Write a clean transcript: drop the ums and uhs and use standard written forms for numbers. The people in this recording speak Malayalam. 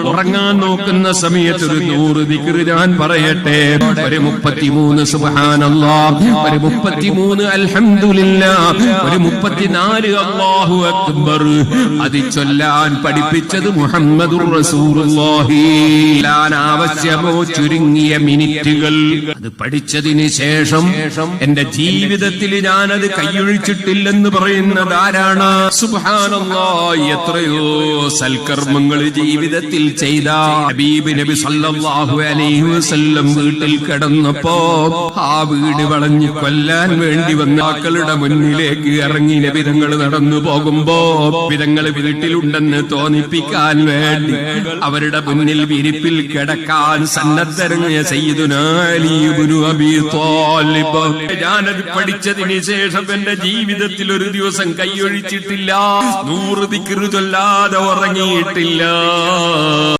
ഉറങ്ങാൻ നോക്കുന്ന സമയത്ത് ഒരു 100 ദിക്ർ ഞാൻ പറയട്ടെ. ഒരു 33 സുബ്ഹാനല്ലാഹ്, ഒരു 33 അൽഹംദുലില്ലാഹ്, ഒരു 34 അല്ലാഹു അക്ബർ. അത് ചൊല്ലാൻ പഠിപ്പിച്ചത് മുഹമ്മദുർ റസൂലുള്ളാഹി. ആവശ്യമോ ചുരുങ്ങിയ മിനിറ്റുകൾ. അത് പഠിച്ചതിന് ശേഷം എന്റെ ജീവിതത്തിൽ ഞാനത് കൈയൊഴിച്ചിട്ടില്ലെന്ന് പറയുന്നത് ആരാണ്? സുബ്ഹാനല്ലാഹ്. എത്രയോ സൽക്കർമ്മങ്ങൾ ജീവിതത്തിൽ ചെയ്ത ഹബീബ് നബി സല്ലല്ലാഹു അലൈഹി വസല്ലം വീട്ടിൽ കിടന്നപ്പോ ആ വീട് വളഞ്ഞു കൊല്ലാൻ വേണ്ടി വന്ന മക്കളുടെ മുന്നിലേക്ക് ഇറങ്ങി നബി തങ്ങൾ നടന്നു പോകുമ്പോ വിധങ്ങൾ വീട്ടിലുണ്ടെന്ന് തോന്നിപ്പിക്കാൻ വേണ്ടി അവരുടെ മുന്നിൽ വിരിപ്പിൽ കിടക്കാൻ സന്നദ്ധരങ്ങിയ സയ്യിദുനാ അലി ഇബ്നു അബീ ത്വാലിബ്. ഞാനത് പഠിച്ചതിന് ശേഷം എന്റെ ജീവിതത്തിൽ ഒരു ദിവസം കൈയൊഴിച്ചിട്ടില്ല, 100 ദിക്ർ ചൊല്ലാതെ ഉറങ്ങിയിട്ടില്ല.